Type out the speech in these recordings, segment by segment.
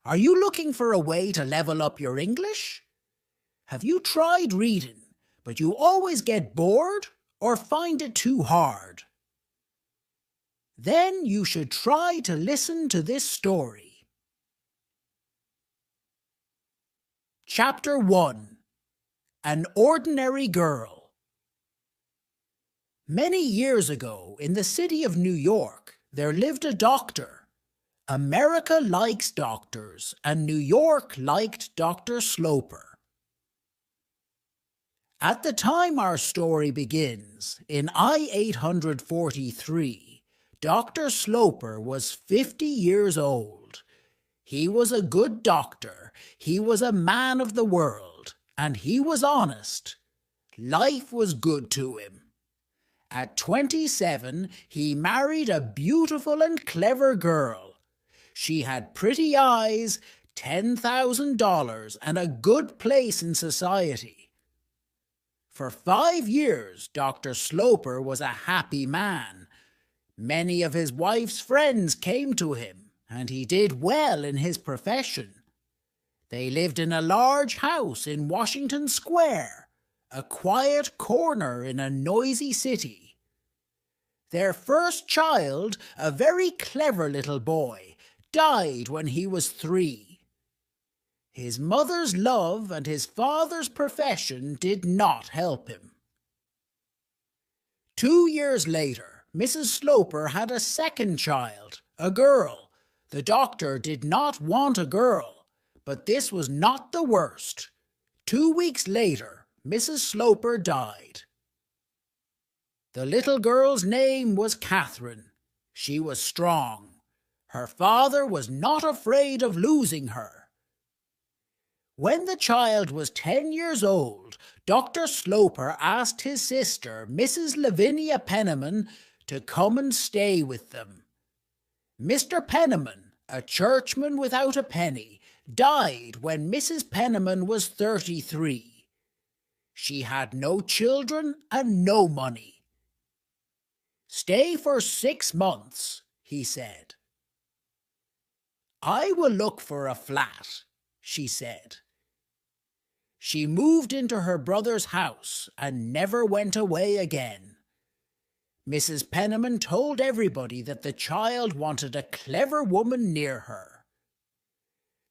Are you looking for a way to level up your English? Have you tried reading, but you always get bored or find it too hard? Then you should try to listen to this story. Chapter 1. An Ordinary Girl. Many years ago, in the city of New York, there lived a doctor. America likes doctors, and New York liked Dr. Sloper. At the time our story begins, in I-843, Dr. Sloper was 50 years old. He was a good doctor, he was a man of the world, and he was honest. Life was good to him. At 27, he married a beautiful and clever girl. She had pretty eyes, $10,000, and a good place in society. For 5 years, Dr. Sloper was a happy man. Many of his wife's friends came to him, and he did well in his profession. They lived in a large house in Washington Square, a quiet corner in a noisy city. Their first child, a very clever little boy, died when he was 3. His mother's love and his father's profession did not help him. 2 years later, Mrs. Sloper had a second child, a girl. The doctor did not want a girl, but this was not the worst. 2 weeks later, Mrs. Sloper died. The little girl's name was Catherine. She was strong. Her father was not afraid of losing her. When the child was 10 years old, Dr. Sloper asked his sister, Mrs. Lavinia Penniman, to come and stay with them. Mr. Penniman, a churchman without a penny, died when Mrs. Penniman was 33. She had no children and no money. "Stay for 6 months," he said. "I will look for a flat," she said. She moved into her brother's house and never went away again. Mrs. Penniman told everybody that the child wanted a clever woman near her.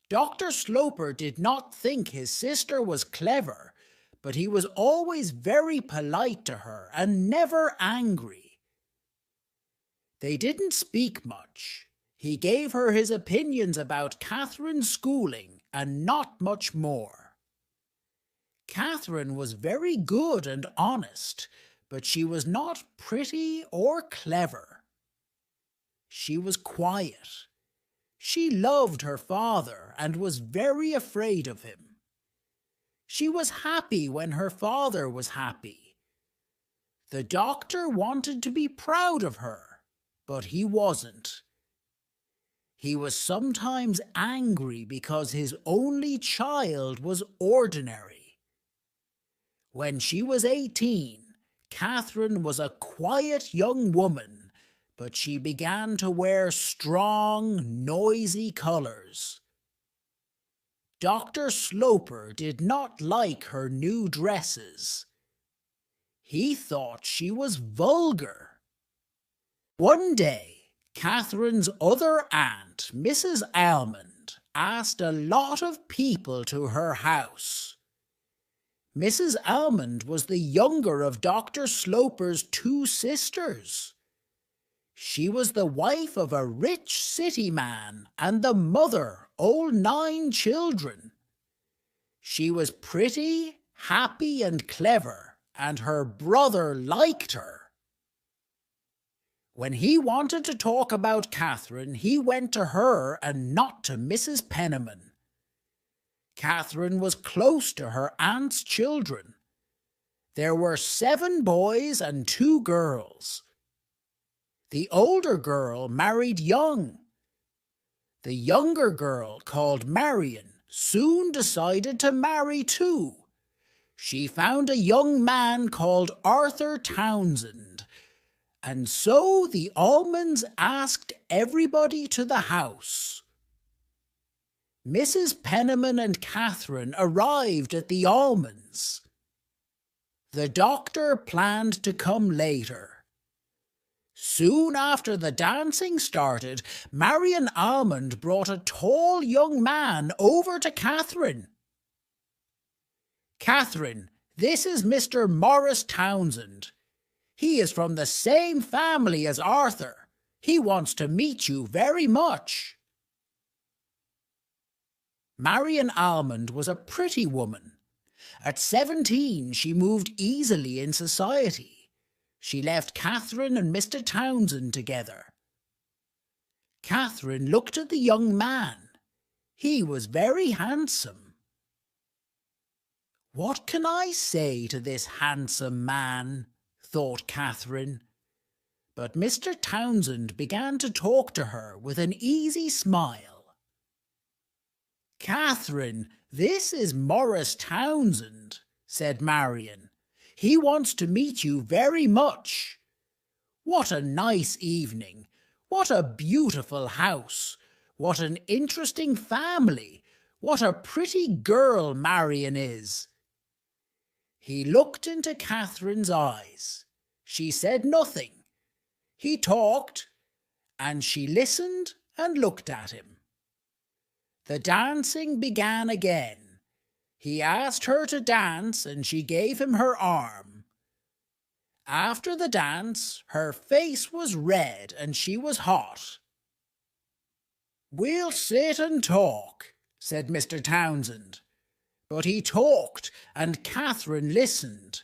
Dr. Sloper did not think his sister was clever, but he was always very polite to her and never angry. They didn't speak much. He gave her his opinions about Catherine's schooling and not much more. Catherine was very good and honest, but she was not pretty or clever. She was quiet. She loved her father and was very afraid of him. She was happy when her father was happy. The doctor wanted to be proud of her, but he wasn't. He was sometimes angry because his only child was ordinary. When she was 18, Catherine was a quiet young woman, but she began to wear strong, noisy colors. Dr. Sloper did not like her new dresses. He thought she was vulgar. One day, Catherine's other aunt, Mrs. Almond, asked a lot of people to her house. Mrs. Almond was the younger of Dr. Sloper's 2 sisters. She was the wife of a rich city man and the mother of 9 children. She was pretty, happy, and clever, and her brother liked her. When he wanted to talk about Catherine, he went to her and not to Mrs. Penniman. Catherine was close to her aunt's children. There were 7 boys and 2 girls. The older girl married young. The younger girl, called Marion, soon decided to marry too. She found a young man called Arthur Townsend, and so the Almonds asked everybody to the house. Mrs. Penniman and Catherine arrived at the Almonds. The doctor planned to come later. Soon after the dancing started, Marion Almond brought a tall young man over to Catherine. "Catherine, this is Mr. Morris Townsend. He is from the same family as Arthur. He wants to meet you very much." Marion Almond was a pretty woman. At 17, she moved easily in society. She left Catherine and Mr. Townsend together. Catherine looked at the young man. He was very handsome. "What can I say to this handsome man?" thought Catherine. But Mr. Townsend began to talk to her with an easy smile. "Catherine, this is Morris Townsend," said Marion. "He wants to meet you very much. What a nice evening! What a beautiful house! What an interesting family! What a pretty girl Marion is!" He looked into Catherine's eyes. She said nothing. He talked, and she listened and looked at him. The dancing began again. He asked her to dance, and she gave him her arm. After the dance, her face was red and she was hot. "We'll sit and talk," said Mr. Townsend. But he talked, and Catherine listened.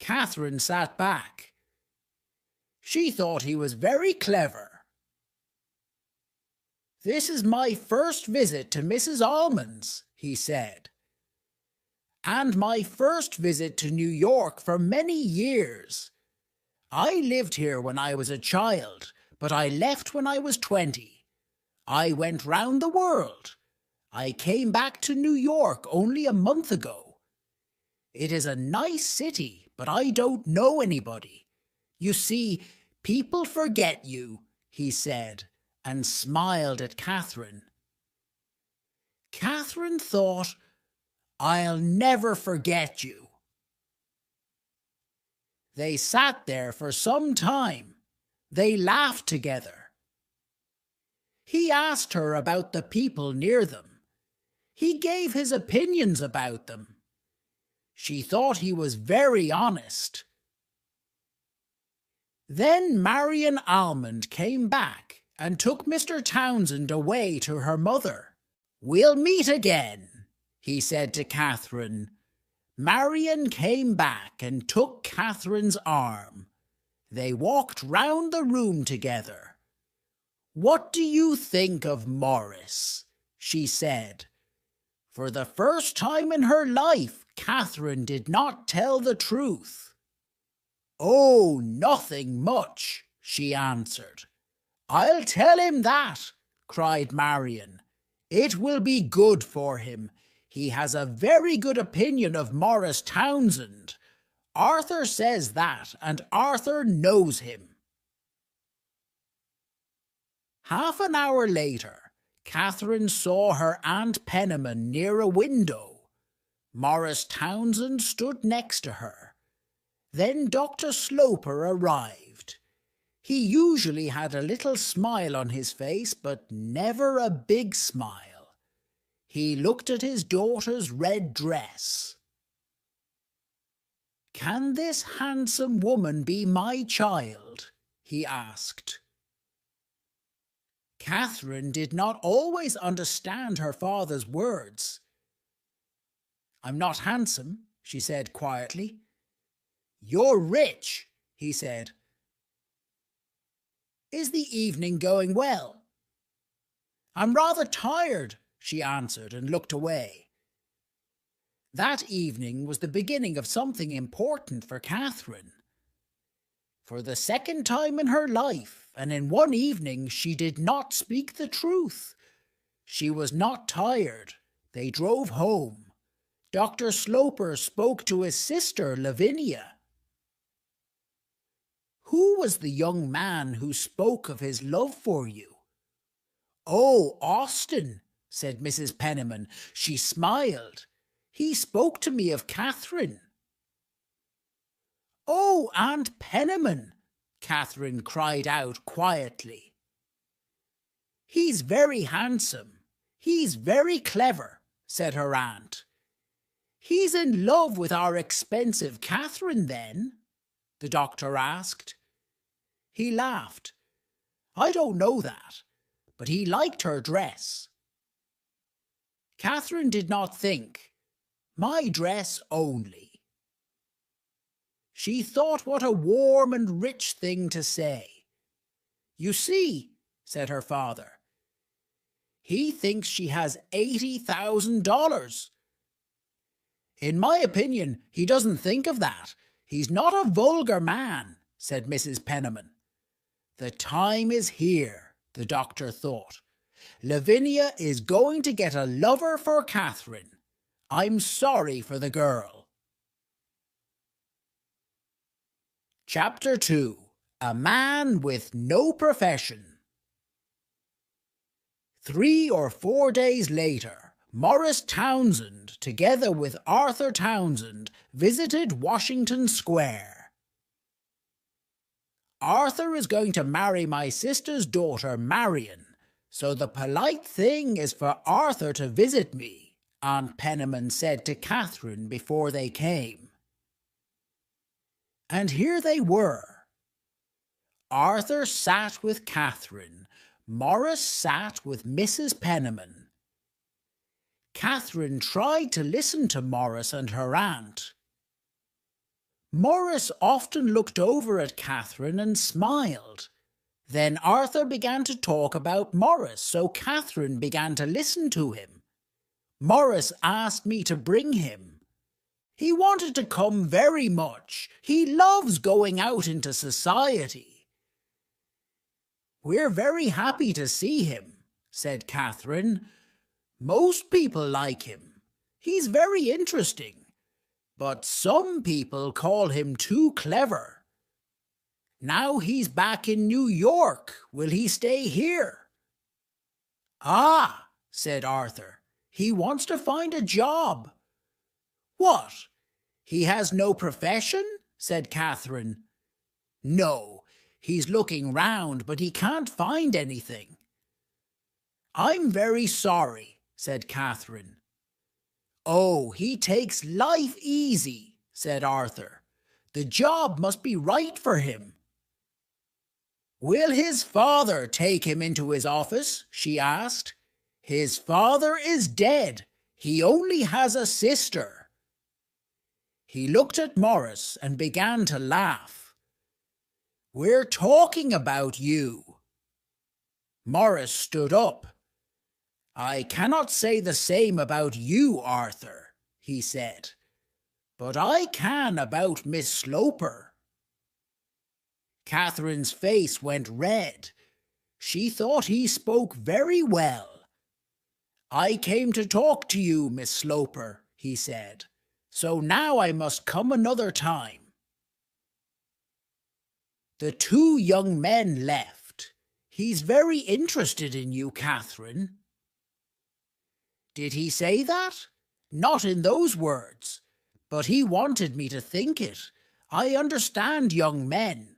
Catherine sat back. She thought he was very clever. "This is my first visit to Mrs. Almond's," he said, "and my first visit to New York for many years. I lived here when I was a child, but I left when I was 20. I went round the world. I came back to New York only a month ago. It is a nice city, but I don't know anybody. You see, people forget you," he said, and smiled at Catherine. Catherine thought, "I'll never forget you." They sat there for some time. They laughed together. He asked her about the people near them. He gave his opinions about them. She thought he was very honest. Then Marion Almond came back and took Mr. Townsend away to her mother. "We'll meet again," he said to Catherine. Marion came back and took Catherine's arm. They walked round the room together. "What do you think of Morris?" she said. For the first time in her life, Catherine did not tell the truth. "Oh, nothing much," she answered. "I'll tell him that," cried Marion. "It will be good for him. He has a very good opinion of Morris Townsend. Arthur says that, and Arthur knows him." Half an hour later, Catherine saw her Aunt Penniman near a window. Morris Townsend stood next to her. Then Dr. Sloper arrived. He usually had a little smile on his face, but never a big smile. He looked at his daughter's red dress. "Can this handsome woman be my child?" he asked. Catherine did not always understand her father's words. "I'm not handsome," she said quietly. "You're rich," he said. "Is the evening going well?" "I'm rather tired," she answered and looked away. That evening was the beginning of something important for Catherine. For the second time in her life, and in one evening, she did not speak the truth. She was not tired. They drove home. Dr. Sloper spoke to his sister, Lavinia. "Who was the young man who spoke of his love for you?" "Oh, Austin," said Mrs. Penniman. She smiled. He spoke to me of Catherine. Oh, Aunt Penniman, Catherine cried out quietly. He's very handsome. He's very clever, said her aunt. He's in love with our expensive Catherine, then? The doctor asked. He laughed. I don't know that, but he liked her dress. Catherine did not think. My dress only. She thought what a warm and rich thing to say. You see, said her father, he thinks she has $80,000. In my opinion, he doesn't think of that. He's not a vulgar man, said Mrs. Penniman. The time is here, the doctor thought. Lavinia is going to get a lover for Catherine. I'm sorry for the girl. Chapter 2. A Man with No Profession. 3 or 4 days later, Morris Townsend, together with Arthur Townsend, visited Washington Square. Arthur is going to marry my sister's daughter, Marion, so the polite thing is for Arthur to visit me, Aunt Penniman said to Catherine before they came. And here they were. Arthur sat with Catherine. Morris sat with Mrs. Penniman. Catherine tried to listen to Morris and her aunt. Morris often looked over at Catherine and smiled. Then Arthur began to talk about Morris, so Catherine began to listen to him. Morris asked me to bring him. He wanted to come very much. He loves going out into society. We're very happy to see him, said Catherine. Most people like him. He's very interesting. But some people call him too clever. Now he's back in New York. Will he stay here? Ah, said Arthur. He wants to find a job. What? He has no profession? Said Catherine. No, he's looking round, but he can't find anything. I'm very sorry, said Catherine. Oh, he takes life easy, said Arthur. The job must be right for him. Will his father take him into his office? She asked. His father is dead. He only has a sister. He looked at Morris and began to laugh. We're talking about you. Morris stood up. I cannot say the same about you, Arthur, he said, but I can about Miss Sloper. Catherine's face went red. She thought he spoke very well. I came to talk to you, Miss Sloper, he said, so now I must come another time. The 2 young men left. He's very interested in you, Catherine. Did he say that? Not in those words, but he wanted me to think it. I understand young men.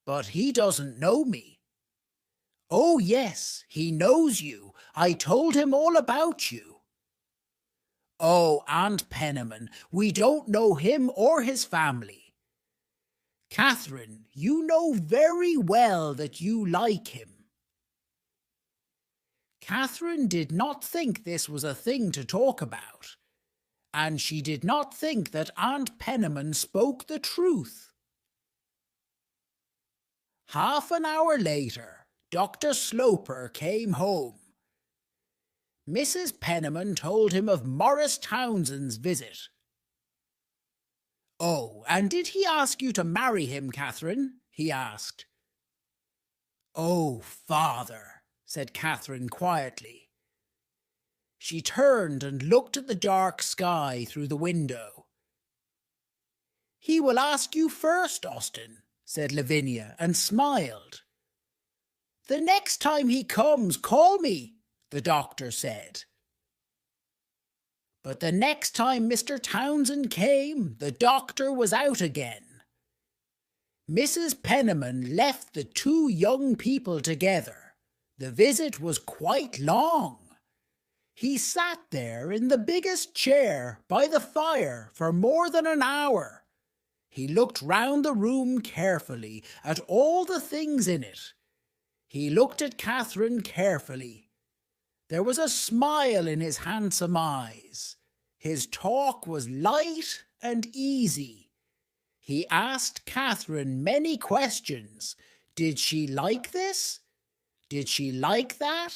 But he doesn't know me. Oh, yes, he knows you. I told him all about you. Oh, Aunt Penniman, we don't know him or his family. Catherine, you know very well that you like him. Catherine did not think this was a thing to talk about, and she did not think that Aunt Penniman spoke the truth. Half an hour later, Dr. Sloper came home. Mrs. Penniman told him of Morris Townsend's visit. Oh, and did he ask you to marry him, Catherine? He asked. Oh, father, said Catherine quietly. She turned and looked at the dark sky through the window. He will ask you first, Austin, said Lavinia, and smiled. The next time he comes, call me, the doctor said. But the next time Mr. Townsend came, the doctor was out again. Mrs. Penniman left the two young people together. The visit was quite long. He sat there in the biggest chair by the fire for more than an hour. He looked round the room carefully at all the things in it. He looked at Catherine carefully. There was a smile in his handsome eyes. His talk was light and easy. He asked Catherine many questions. Did she like this? Did she like that?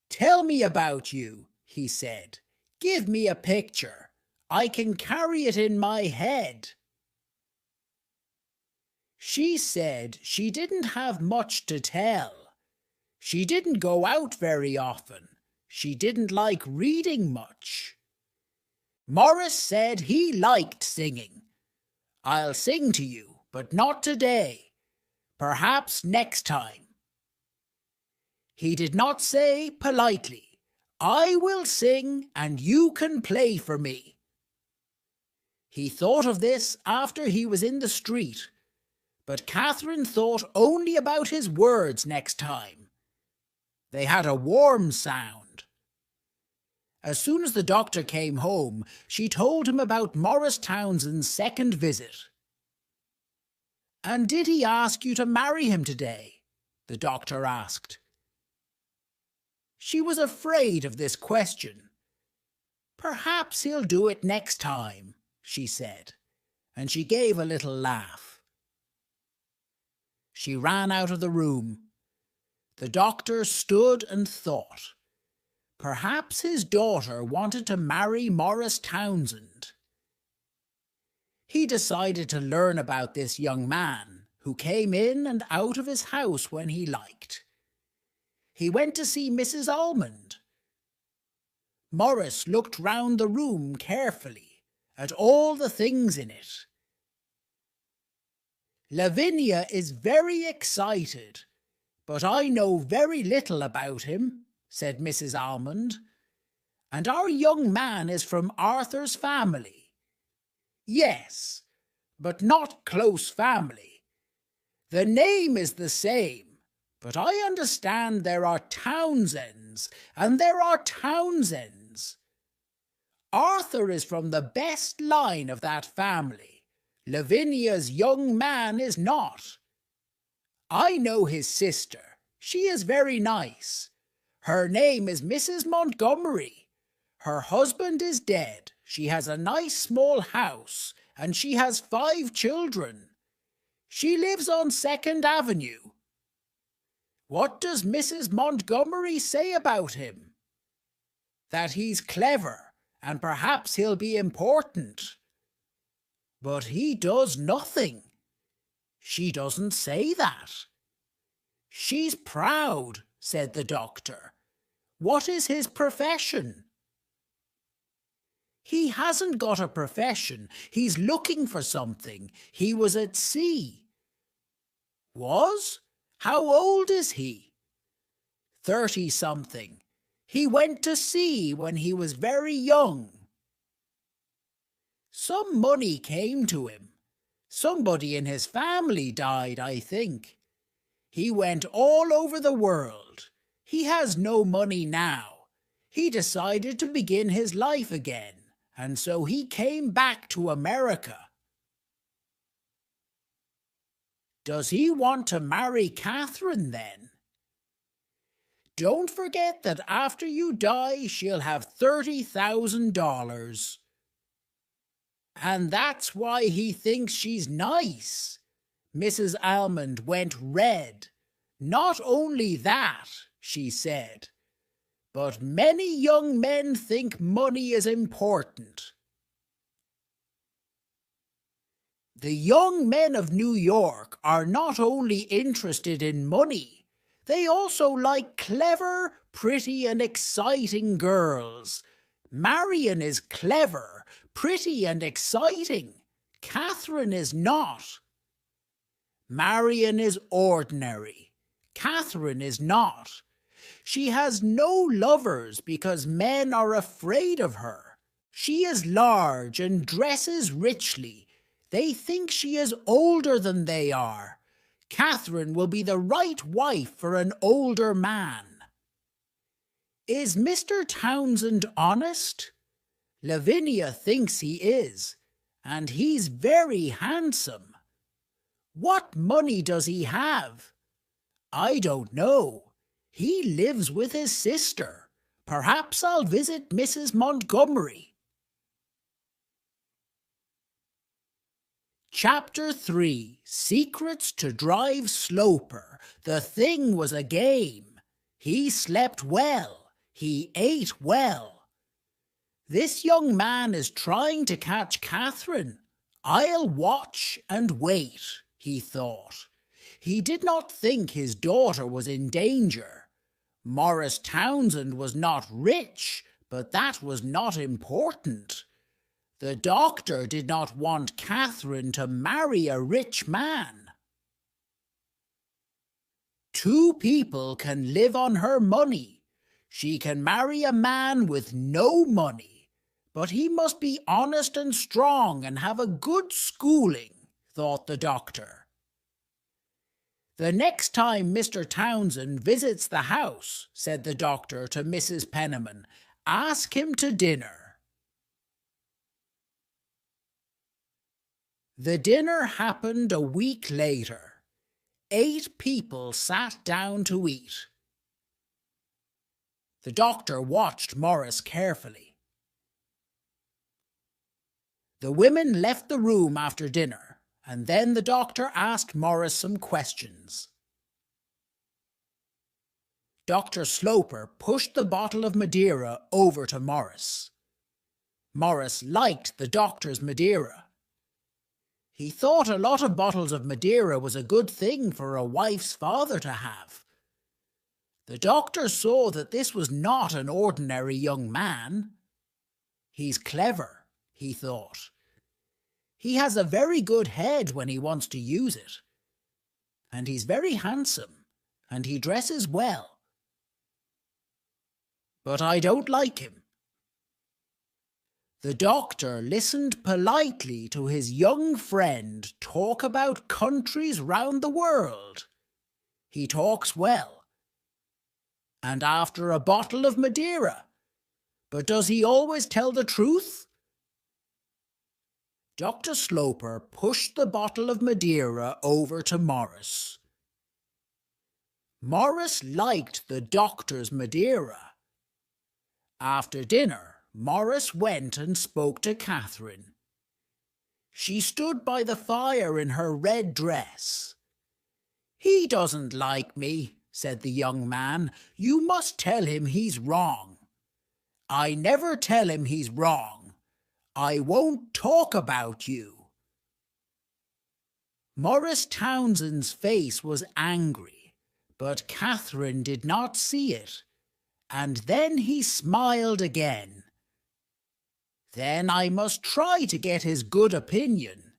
Tell me about you, he said. Give me a picture. I can carry it in my head. She said she didn't have much to tell. She didn't go out very often. She didn't like reading much. Morris said he liked singing. I'll sing to you, but not today. Perhaps next time. He did not say politely, I will sing and you can play for me. He thought of this after he was in the street, but Catherine thought only about his words next time. They had a warm sound. As soon as the doctor came home, she told him about Morris Townsend's second visit. And did he ask you to marry him today? The doctor asked. She was afraid of this question. Perhaps he'll do it next time, she said, and she gave a little laugh. She ran out of the room. The doctor stood and thought. Perhaps his daughter wanted to marry Morris Townsend. He decided to learn about this young man who came in and out of his house when he liked. He went to see Mrs. Almond. Morris looked round the room carefully at all the things in it. Lavinia is very excited, but I know very little about him, said Mrs. Almond, and our young man is from Arthur's family. Yes, but not close family. The name is the same, but I understand there are Townsends, and there are Townsends. Arthur is from the best line of that family. Lavinia's young man is not. I know his sister. She is very nice. Her name is Mrs. Montgomery. Her husband is dead. She has a nice small house, and she has 5 children. She lives on 2nd Avenue. What does Mrs. Montgomery say about him? That he's clever, and perhaps he'll be important. But he does nothing. She doesn't say that. She's proud, said the doctor. What is his profession? He hasn't got a profession. He's looking for something. He was at sea. Was? How old is he? 30-something. He went to sea when he was very young. Some money came to him. Somebody in his family died, I think. He went all over the world. He has no money now. He decided to begin his life again, and so he came back to America. Does he want to marry Catherine then? Don't forget that after you die, she'll have $30,000. And that's why he thinks she's nice. Mrs. Almond went red. Not only that, she said, but many young men think money is important. The young men of New York are not only interested in money, they also like clever, pretty and exciting girls. Marion is clever, pretty and exciting. Catherine is not. Marion is ordinary. Catherine is not. She has no lovers because men are afraid of her. She is large and dresses richly. They think she is older than they are. Catherine will be the right wife for an older man. Is Mr. Townsend honest? Lavinia thinks he is, and he's very handsome. What money does he have? I don't know. He lives with his sister. Perhaps I'll visit Mrs. Montgomery. Chapter 3. Secrets to Drive Sloper. The thing was a game. He slept well. He ate well. This young man is trying to catch Catherine. I'll watch and wait, he thought. He did not think his daughter was in danger. Morris Townsend was not rich, but that was not important. The doctor did not want Catherine to marry a rich man. 2 people can live on her money. She can marry a man with no money, but he must be honest and strong and have a good schooling, thought the doctor. The next time Mr. Townsend visits the house, said the doctor to Mrs. Penniman, ask him to dinner. The dinner happened a week later. 8 people sat down to eat. The doctor watched Morris carefully. The women left the room after dinner, and then the doctor asked Morris some questions. Dr. Sloper pushed the bottle of Madeira over to Morris. Morris liked the doctor's Madeira. He thought a lot of bottles of Madeira was a good thing for a wife's father to have. The doctor saw that this was not an ordinary young man. He's clever, he thought. He has a very good head when he wants to use it. And he's very handsome, and he dresses well. But I don't like him. The doctor listened politely to his young friend talk about countries round the world. He talks well. And after a bottle of Madeira. But does he always tell the truth? Dr. Sloper pushed the bottle of Madeira over to Morris. Morris liked the doctor's Madeira. After dinner, Morris went and spoke to Catherine. She stood by the fire in her red dress. "He doesn't like me," said the young man. "You must tell him he's wrong." "I never tell him he's wrong. I won't talk about you." Morris Townsend's face was angry, but Catherine did not see it, and then he smiled again. Then I must try to get his good opinion.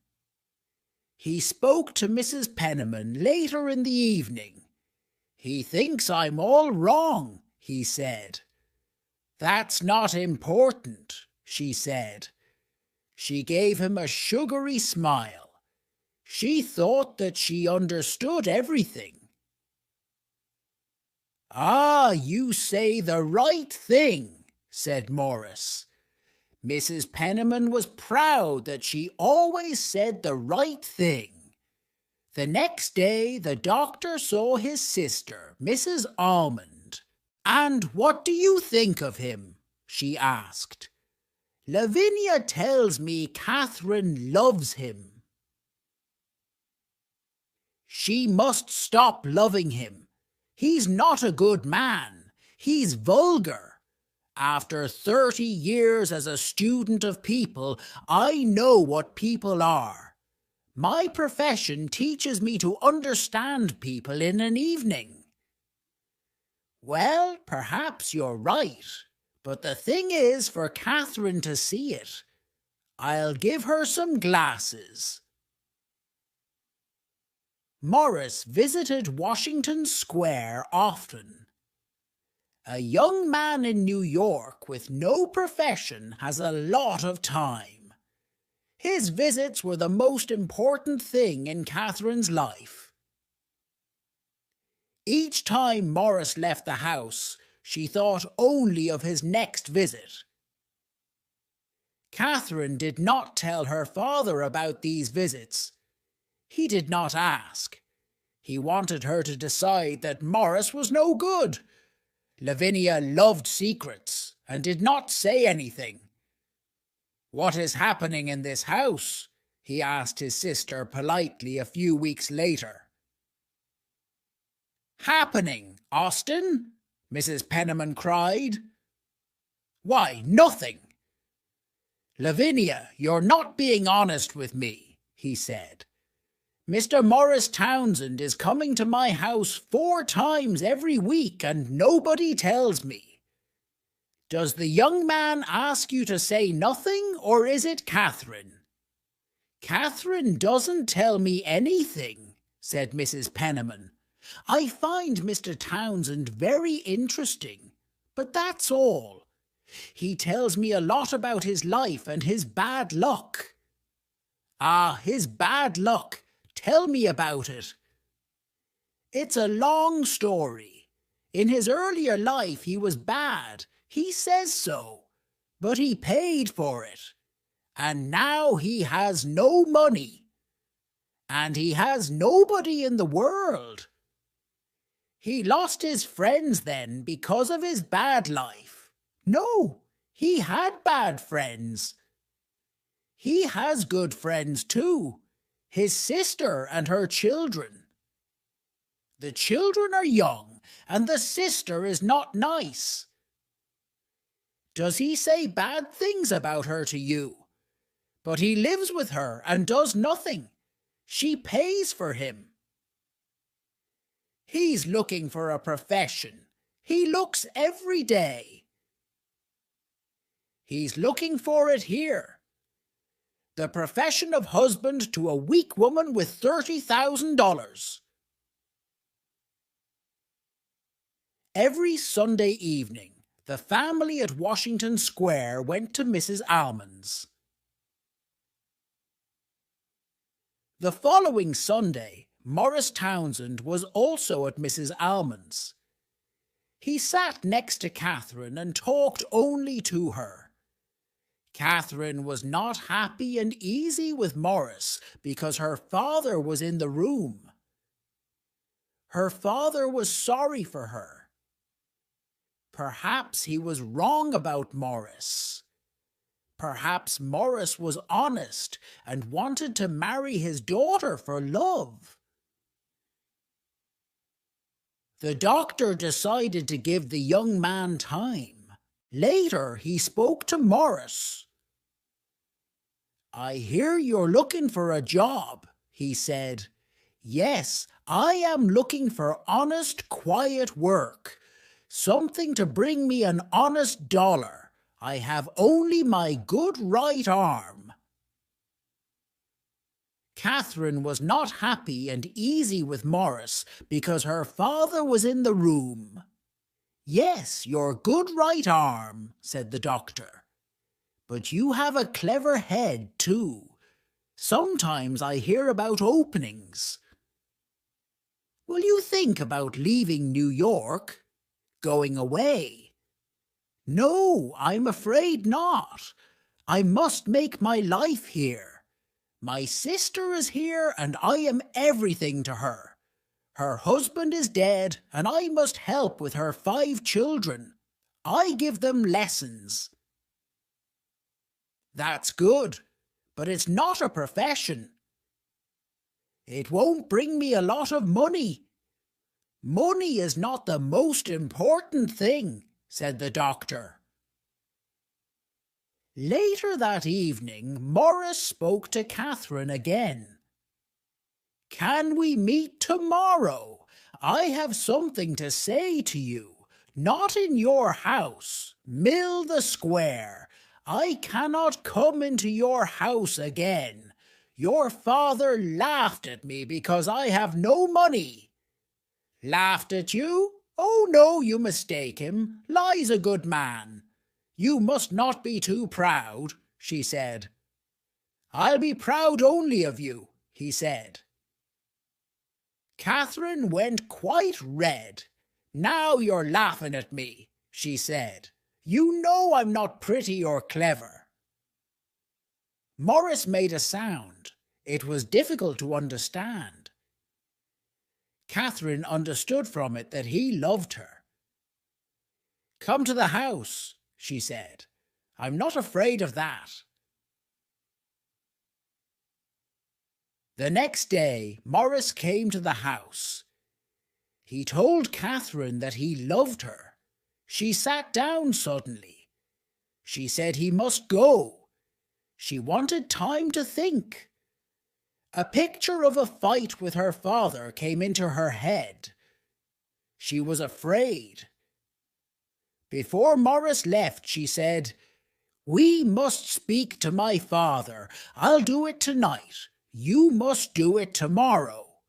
He spoke to Mrs. Penniman later in the evening. "He thinks I'm all wrong," he said. "That's not important," she said. She gave him a sugary smile. She thought that she understood everything. "Ah, you say the right thing," said Morris. Mrs. Penniman was proud that she always said the right thing. The next day the doctor saw his sister, Mrs. Almond. "And what do you think of him?" she asked. "Lavinia tells me Catherine loves him." "She must stop loving him. He's not a good man. He's vulgar. After 30 years as a student of people, I know what people are. My profession teaches me to understand people in an evening." "Well, perhaps you're right, but the thing is for Catherine to see it. I'll give her some glasses." Morris visited Washington Square often. A young man in New York with no profession has a lot of time. His visits were the most important thing in Catherine's life. Each time Morris left the house, she thought only of his next visit. Catherine did not tell her father about these visits. He did not ask. He wanted her to decide that Morris was no good. Lavinia loved secrets and did not say anything. "What is happening in this house?" he asked his sister politely a few weeks later. "Happening, Austin?" Mrs. Penniman cried. "Why, nothing." "Lavinia, you're not being honest with me," he said. "Mr. Morris Townsend is coming to my house 4 times every week and nobody tells me. Does the young man ask you to say nothing, or is it Catherine?" "Catherine doesn't tell me anything," said Mrs. Penniman. "I find Mr. Townsend very interesting, but that's all. He tells me a lot about his life and his bad luck." "Ah, his bad luck. Tell me about it." "It's a long story. In his earlier life he was bad. He says so. But he paid for it. And now he has no money. And he has nobody in the world. He lost his friends then because of his bad life. No, he had bad friends. He has good friends too. His sister and her children. The children are young, and the sister is not nice." "Does he say bad things about her to you?" "But he lives with her and does nothing. She pays for him." "He's looking for a profession. He looks every day." "He's looking for it here. The profession of husband to a weak woman with $30,000. Every Sunday evening, the family at Washington Square went to Mrs. Almond's. The following Sunday, Morris Townsend was also at Mrs. Almond's. He sat next to Catherine and talked only to her. Catherine was not happy and easy with Morris because her father was in the room. Her father was sorry for her. Perhaps he was wrong about Morris. Perhaps Morris was honest and wanted to marry his daughter for love. The doctor decided to give the young man time. Later, he spoke to Morris. "I hear you're looking for a job," he said. "Yes, I am looking for honest, quiet work. Something to bring me an honest dollar. I have only my good right arm." Catherine was not happy and easy with Morris because her father was in the room. "Yes, your good right arm," said the doctor. "But you have a clever head, too. Sometimes I hear about openings. Will you think about leaving New York? Going away?" "No, I'm afraid not. I must make my life here. My sister is here and I am everything to her. Her husband is dead, and I must help with her 5 children. I give them lessons." "That's good, but it's not a profession." "It won't bring me a lot of money." "Money is not the most important thing," said the doctor. Later that evening, Morris spoke to Catherine again. "Can we meet tomorrow? I have something to say to you. Not in your house. Mill the Square. I cannot come into your house again. Your father laughed at me because I have no money." "Laughed at you? Oh, no, you mistake him. Lie's a good man. You must not be too proud, she said. I'll be proud only of you, he said. Catherine went quite red. Now you're laughing at me, she said. You know I'm not pretty or clever. Morris made a sound. It was difficult to understand. Catherine understood from it that he loved her. Come to the house, she said. I'm not afraid of that. The next day, Morris came to the house. He told Catherine that he loved her. She sat down suddenly. She said he must go. She wanted time to think. A picture of a fight with her father came into her head. She was afraid. Before Morris left, she said, "We must speak to my father. I'll do it tonight. You must do it tomorrow.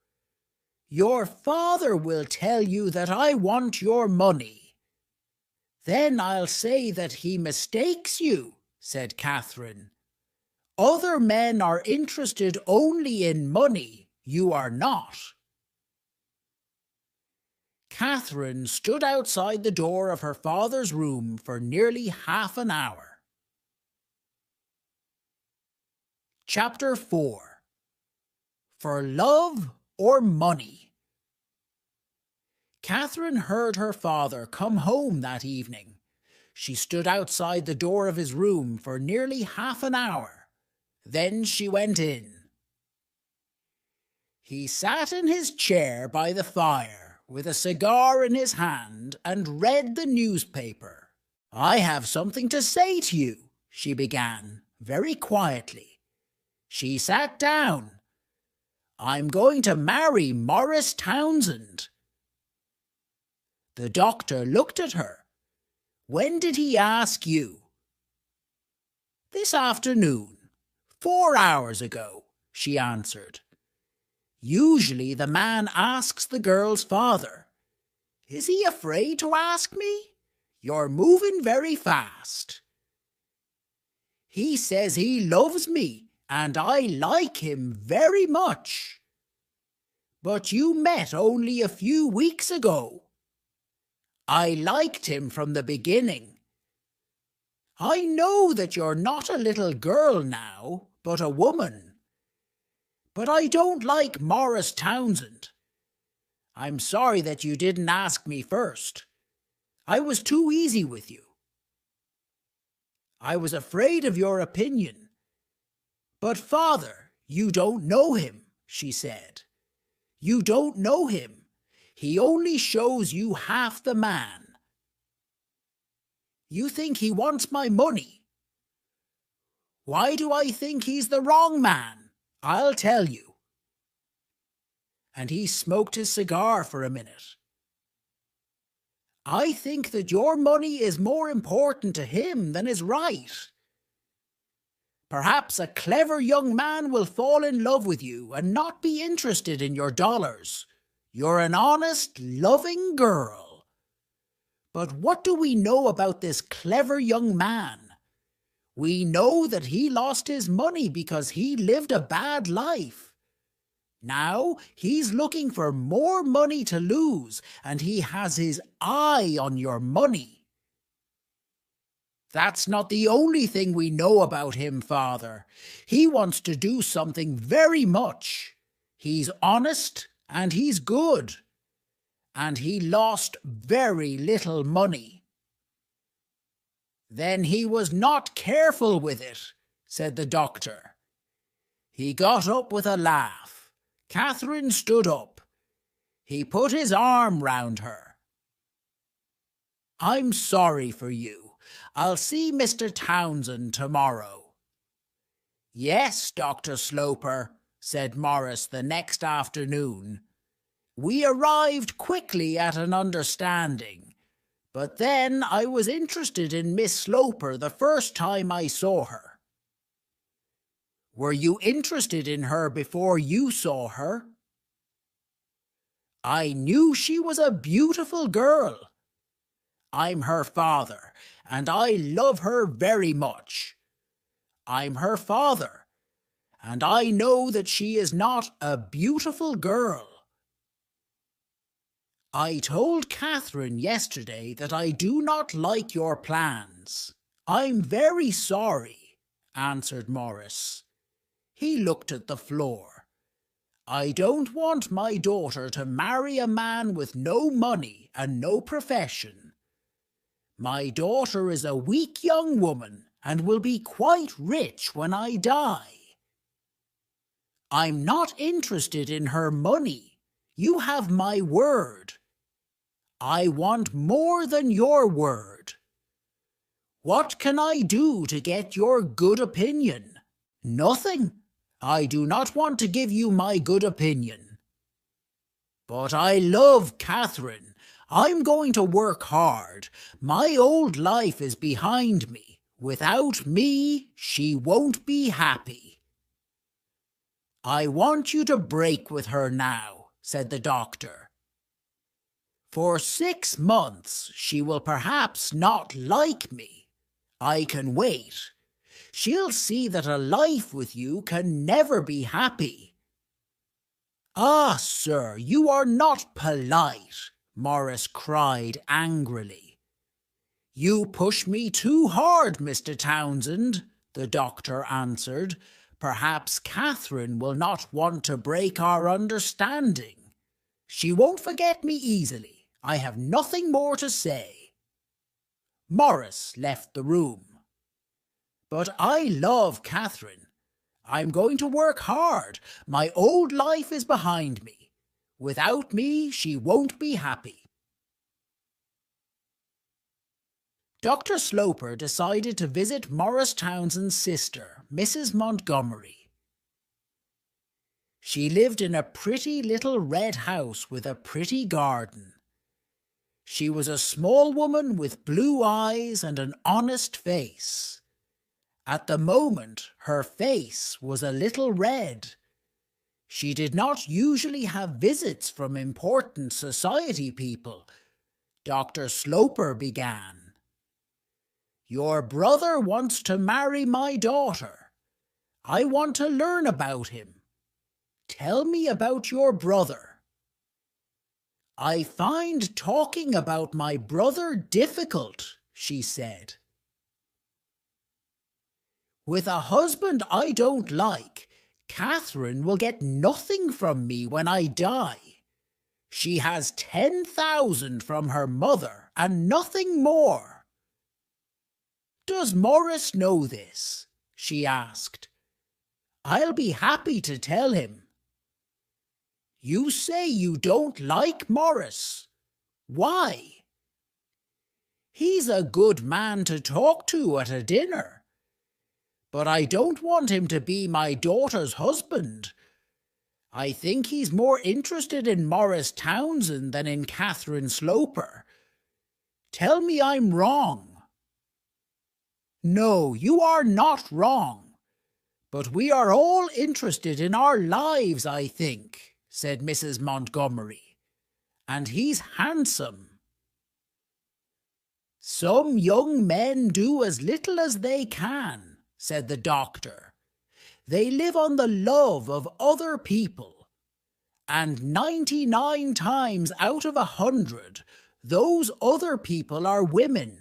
Your father will tell you that I want your money. Then I'll say that he mistakes you," said Catherine. "Other men are interested only in money. You are not." Catherine stood outside the door of her father's room for nearly half an hour. Chapter 4. For Love or Money? Catherine heard her father come home that evening. She stood outside the door of his room for nearly half an hour. Then she went in. He sat in his chair by the fire, with a cigar in his hand, and read the newspaper. "I have something to say to you," she began, very quietly. She sat down. "I'm going to marry Morris Townsend." The doctor looked at her. "When did he ask you?" "This afternoon, 4 hours ago," she answered. Usually the man asks the girl's father. "Is he afraid to ask me? You're moving very fast." "He says he loves me, and I like him very much." "But you met only a few weeks ago." "I liked him from the beginning." "I know that you're not a little girl now, but a woman. But I don't like Morris Townsend. I'm sorry that you didn't ask me first. I was too easy with you. I was afraid of your opinion." "But, Father, you don't know him," she said. "You don't know him. He only shows you half the man." "You think he wants my money." "Why do I think he's the wrong man? I'll tell you." And he smoked his cigar for a minute. "I think that your money is more important to him than is right. Perhaps a clever young man will fall in love with you and not be interested in your dollars. You're an honest, loving girl. But what do we know about this clever young man? We know that he lost his money because he lived a bad life. Now he's looking for more money to lose, and he has his eye on your money." "That's not the only thing we know about him, Father. He wants to do something very much. He's honest and he's good. And he lost very little money." "Then he was not careful with it," said the doctor. He got up with a laugh. Catherine stood up. He put his arm round her. "I'm sorry for you. I'll see Mr. Townsend tomorrow." "Yes, Dr. Sloper," said Morris the next afternoon. "We arrived quickly at an understanding. But then I was interested in Miss Sloper the first time I saw her." "Were you interested in her before you saw her?" I knew she was a beautiful girl. I'm her father, and I love her very much. I'm her father, and I know that she is not a beautiful girl. I told Catherine yesterday that I do not like your plans. I'm very sorry, answered Morris. He looked at the floor. I don't want my daughter to marry a man with no money and no profession. My daughter is a weak young woman and will be quite rich when I die. I'm not interested in her money. You have my word. I want more than your word. What can I do to get your good opinion? Nothing. I do not want to give you my good opinion. But I love Catherine. I'm going to work hard. My old life is behind me. Without me, she won't be happy. I want you to break with her now, said the doctor. For 6 months, she will perhaps not like me. I can wait. She'll see that a life with you can never be happy. Ah, sir, you are not polite, Morris cried angrily. You push me too hard, Mr. Townsend, the doctor answered. Perhaps Catherine will not want to break our understanding. She won't forget me easily. I have nothing more to say. Morris left the room. But I love Catherine. I'm going to work hard. My old life is behind me. Without me, she won't be happy. Dr. Sloper decided to visit Morris Townsend's sister, Mrs. Montgomery. She lived in a pretty little red house with a pretty garden. She was a small woman with blue eyes and an honest face. At the moment, her face was a little red. She did not usually have visits from important society people. Dr. Sloper began. Your brother wants to marry my daughter. I want to learn about him. Tell me about your brother. I find talking about my brother difficult, she said. With a husband I don't like, Catherine will get nothing from me when I die. She has 10,000 from her mother and nothing more. Does Morris know this? She asked. I'll be happy to tell him. You say you don't like Morris. Why? He's a good man to talk to at a dinner. But I don't want him to be my daughter's husband. I think he's more interested in Morris Townsend than in Catherine Sloper. Tell me I'm wrong. No, you are not wrong. But we are all interested in our lives, I think, said Mrs. Montgomery. And he's handsome. Some young men do as little as they can, said the doctor. They live on the love of other people. And 99 times out of 100, those other people are women.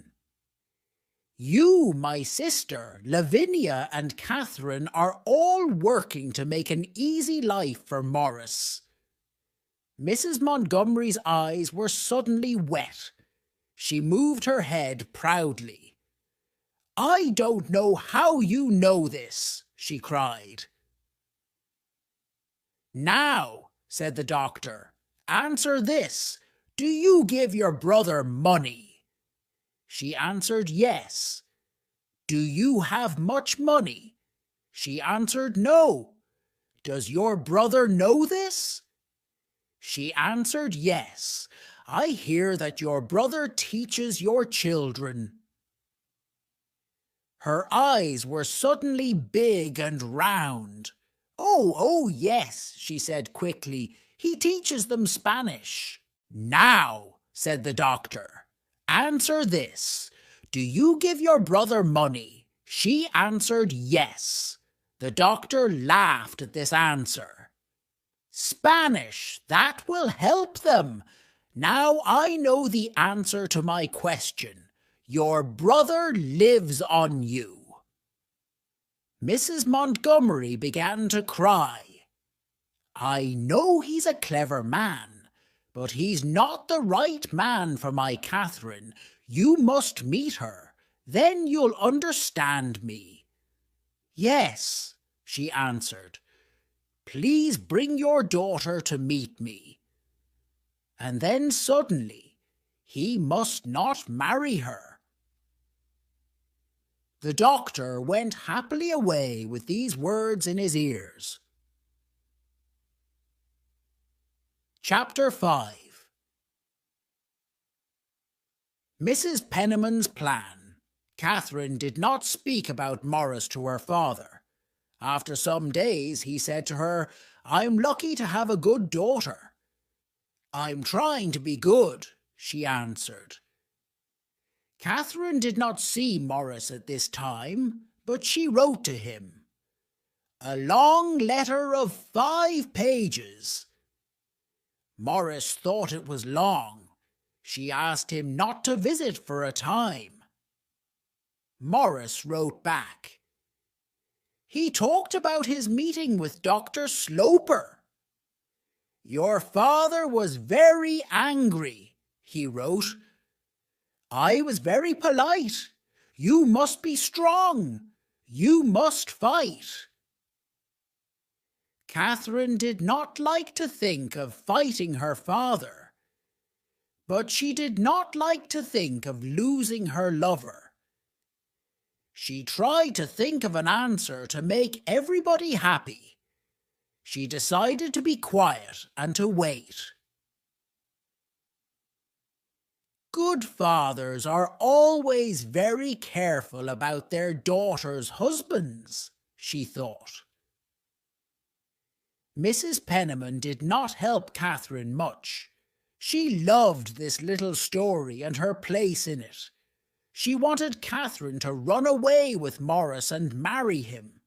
You, my sister, Lavinia and Catherine are all working to make an easy life for Morris. Mrs. Montgomery's eyes were suddenly wet. She moved her head proudly. I don't know how you know this, she cried. Now, said the doctor, answer this. Do you give your brother money? She answered yes. Do you have much money? She answered no. Does your brother know this? She answered yes. I hear that your brother teaches your children. Her eyes were suddenly big and round. Oh, yes, she said quickly. He teaches them Spanish. Now, said the doctor, answer this. Do you give your brother money? She answered yes. The doctor laughed at this answer. Spanish, that will help them. Now I know the answer to my question. Your brother lives on you. Mrs. Montgomery began to cry. I know he's a clever man, but he's not the right man for my Catherine. You must meet her. Then you'll understand me. Yes, she answered. Please bring your daughter to meet me. And then suddenly, he must not marry her. The doctor went happily away with these words in his ears. Chapter 5. Mrs. Penniman's plan. Catherine did not speak about Morris to her father. After some days, he said to her, I'm lucky to have a good daughter. I'm trying to be good, she answered. Catherine did not see Morris at this time, but she wrote to him. A long letter of 5 pages. Morris thought it was long. She asked him not to visit for a time. Morris wrote back. He talked about his meeting with Dr. Sloper. Your father was very angry, he wrote. I was very polite. You must be strong. You must fight. Catherine did not like to think of fighting her father, but she did not like to think of losing her lover. She tried to think of an answer to make everybody happy. She decided to be quiet and to wait. Good fathers are always very careful about their daughters' husbands, she thought. Mrs. Penniman did not help Catherine much. She loved this little story and her place in it. She wanted Catherine to run away with Morris and marry him.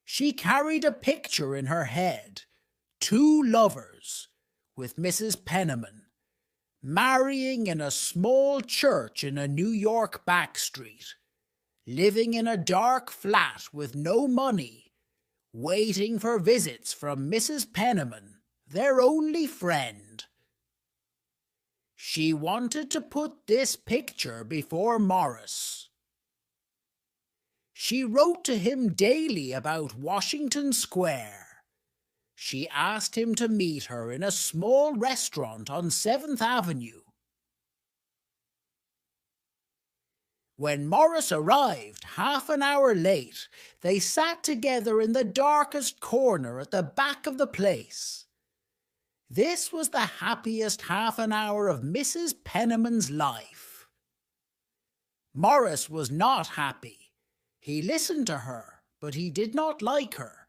She carried a picture in her head, 2 lovers, with Mrs. Penniman, marrying in a small church in a New York back street, living in a dark flat with no money, waiting for visits from Mrs. Penniman, their only friend. She wanted to put this picture before Morris. She wrote to him daily about Washington Square. She asked him to meet her in a small restaurant on 7th Avenue. When Morris arrived, half an hour late, they sat together in the darkest corner at the back of the place. This was the happiest half an hour of Mrs. Penniman's life. Morris was not happy. He listened to her, but he did not like her.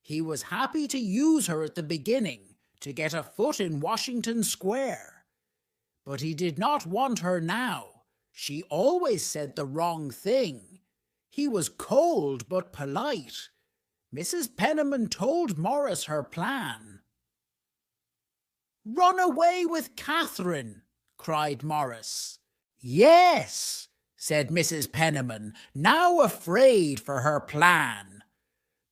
He was happy to use her at the beginning, to get a foot in Washington Square. But he did not want her now. She always said the wrong thing. He was cold but polite. Mrs. Penniman told Morris her plan. Run away with Catherine, cried Morris. Yes, said Mrs. Penniman, now afraid for her plan.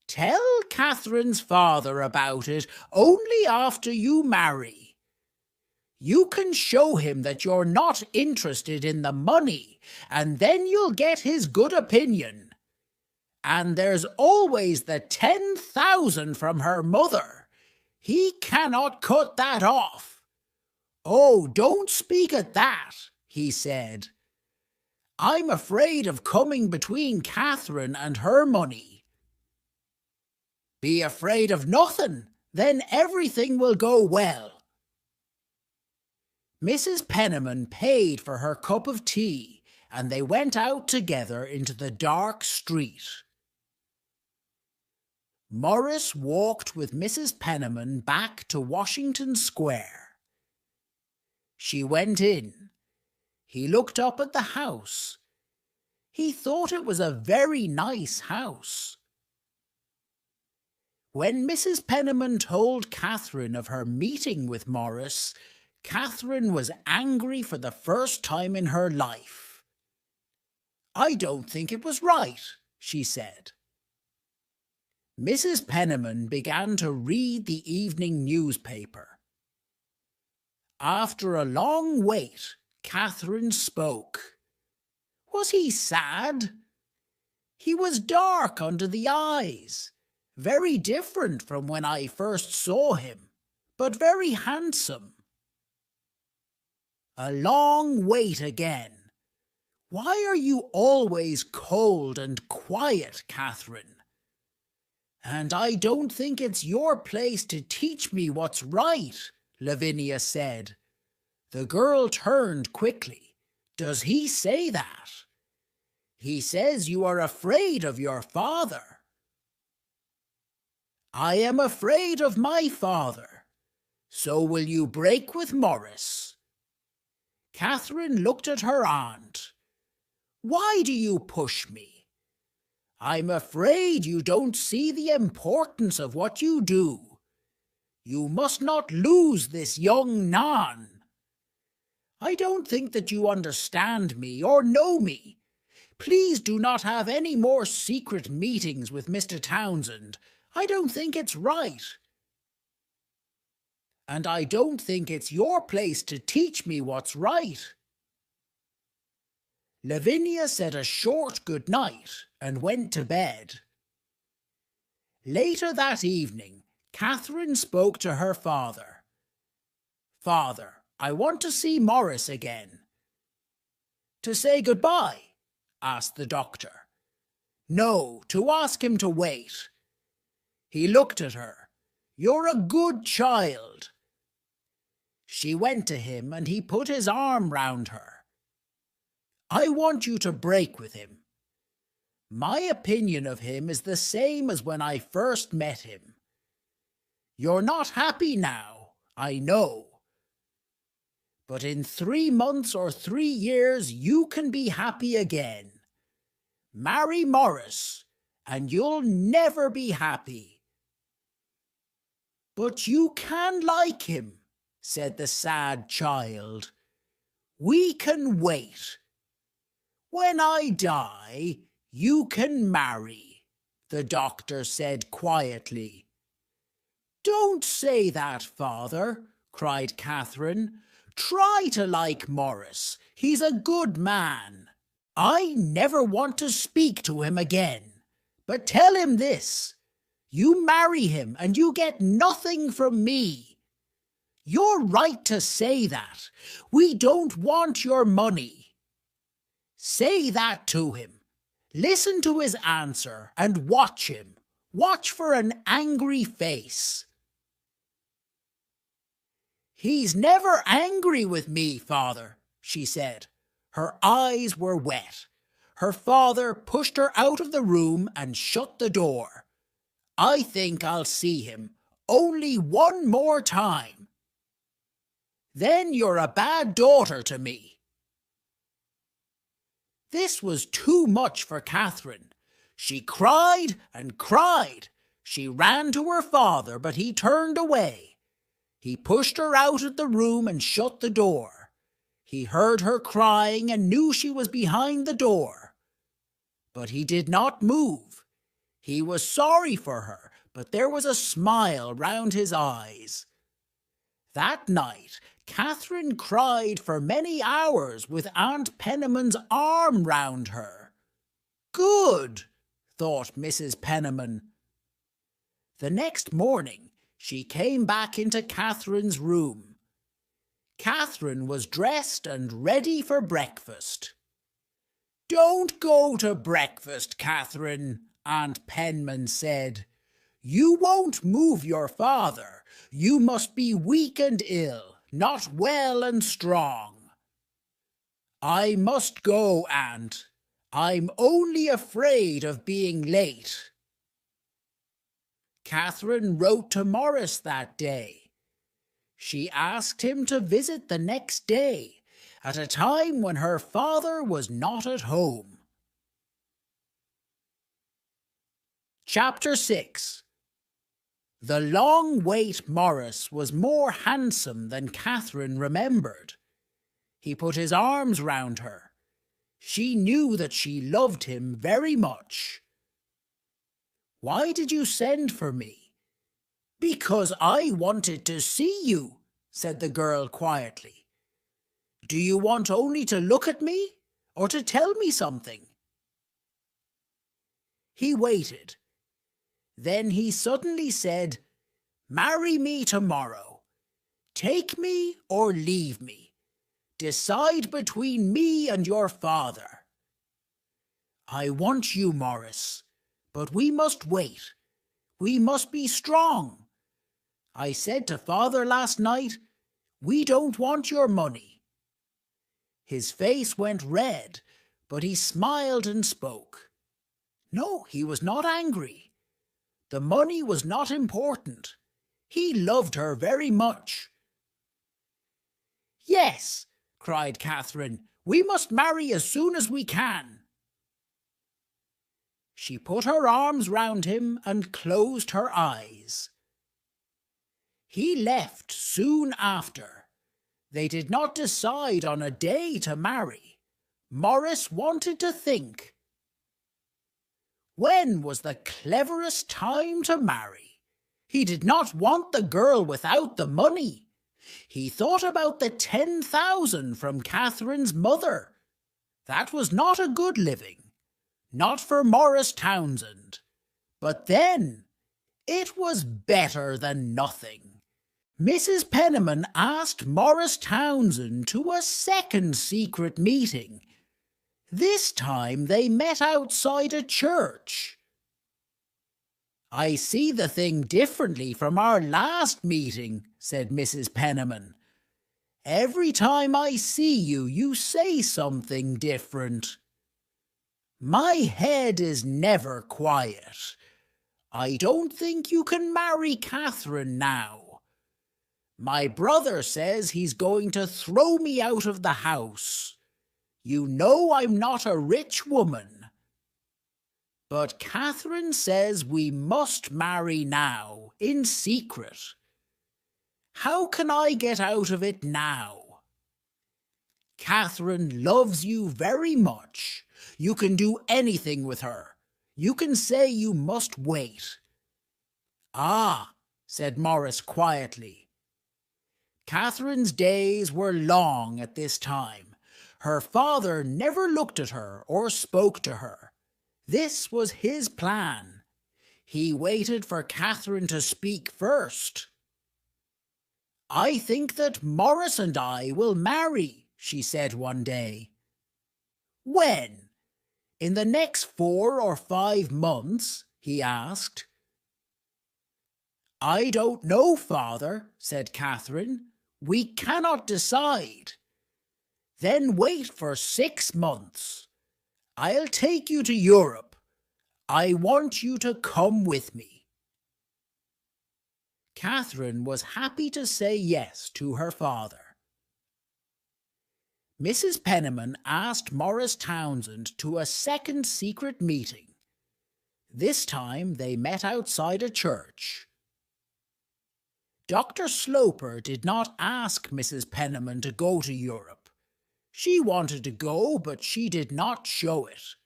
Tell Catherine's father about it only after you marry. You can show him that you're not interested in the money, and then you'll get his good opinion. And there's always the 10,000 from her mother. He cannot cut that off. Oh, don't speak at that, he said. I'm afraid of coming between Catherine and her money. Be afraid of nothing, then everything will go well. Mrs. Penniman paid for her cup of tea, and they went out together into the dark street. Morris walked with Mrs. Penniman back to Washington Square. She went in. He looked up at the house. He thought it was a very nice house. When Mrs. Penniman told Catherine of her meeting with Morris, Catherine was angry for the first time in her life. "I don't think it was right," she said. Mrs. Penniman began to read the evening newspaper. After a long wait, Catherine spoke. Was he sad? He was dark under the eyes, very different from when I first saw him, but very handsome. A long wait again. Why are you always cold and quiet, Catherine? And I don't think it's your place to teach me what's right, Lavinia said. The girl turned quickly. Does he say that? He says you are afraid of your father. I am afraid of my father. So will you break with Morris? Catherine looked at her aunt. Why do you push me? I'm afraid you don't see the importance of what you do. You must not lose this young Nan. I don't think that you understand me or know me. Please do not have any more secret meetings with Mr. Townsend. I don't think it's right. And I don't think it's your place to teach me what's right. Lavinia said a short good night and went to bed. Later that evening, Catherine spoke to her father. Father, I want to see Morris again. To say goodbye? Asked the doctor. No, to ask him to wait. He looked at her. You're a good child. She went to him and he put his arm round her. I want you to break with him. My opinion of him is the same as when I first met him. You're not happy now, I know. But in 3 months or 3 years you can be happy again. Marry Morris, and you'll never be happy. But you can like him, said the sad child. We can wait. When I die, you can marry, the doctor said quietly. Don't say that, father, cried Catherine. Try to like Morris. He's a good man. I never want to speak to him again. But tell him this. You marry him and you get nothing from me. You're right to say that. We don't want your money. Say that to him. Listen to his answer and watch him. Watch for an angry face. He's never angry with me, father, she said. Her eyes were wet. Her father pushed her out of the room and shut the door. I think I'll see him only one more time. Then you're a bad daughter to me. This was too much for Catherine. She cried and cried. She ran to her father, but he turned away. He pushed her out of the room and shut the door. He heard her crying and knew she was behind the door. But he did not move. He was sorry for her, but there was a smile round his eyes. That night, Catherine cried for many hours with Aunt Penniman's arm round her. Good, thought Mrs. Penniman. The next morning, she came back into Catherine's room. Catherine was dressed and ready for breakfast. Don't go to breakfast, Catherine, Aunt Penman said. You won't move your father. You must be weak and ill, not well and strong. I must go, Aunt. I'm only afraid of being late. Catherine wrote to Morris that day. She asked him to visit the next day, at a time when her father was not at home. Chapter 6. The long-wait Morris was more handsome than Catherine remembered. He put his arms round her. She knew that she loved him very much. "Why did you send for me?" "Because I wanted to see you," said the girl quietly. "Do you want only to look at me, or to tell me something?" He waited. Then he suddenly said, "Marry me tomorrow. Take me or leave me. Decide between me and your father." "I want you, Morris, but we must wait. We must be strong. I said to father last night, we don't want your money." His face went red, but he smiled and spoke. No, he was not angry. The money was not important. He loved her very much. "Yes," cried Catherine, "we must marry as soon as we can." She put her arms round him and closed her eyes. He left soon after. They did not decide on a day to marry. Morris wanted to think. When was the cleverest time to marry? He did not want the girl without the money. He thought about the 10,000 from Catherine's mother. That was not a good living, not for Morris Townsend. But then, it was better than nothing. Mrs. Penniman asked Morris Townsend to a second secret meeting. This time they met outside a church. "I see the thing differently from our last meeting," said Mrs. Penniman. "Every time I see you, you say something different. My head is never quiet. I don't think you can marry Catherine now. My brother says he's going to throw me out of the house. You know I'm not a rich woman. But Catherine says we must marry now, in secret. How can I get out of it now? Catherine loves you very much. You can do anything with her. You can say you must wait." "Ah," said Morris quietly. Catherine's days were long at this time. Her father never looked at her or spoke to her. This was his plan. He waited for Catherine to speak first. "I think that Morris and I will marry," she said one day. "When? In the next 4 or 5 months?" he asked. "I don't know, father," said Catherine. "We cannot decide." "Then wait for 6 months. I'll take you to Europe. I want you to come with me." Catherine was happy to say yes to her father. Mrs. Penniman asked Morris Townsend to a second secret meeting. This time they met outside a church. Dr. Sloper did not ask Mrs. Penniman to go to Europe. She wanted to go, but she did not show it.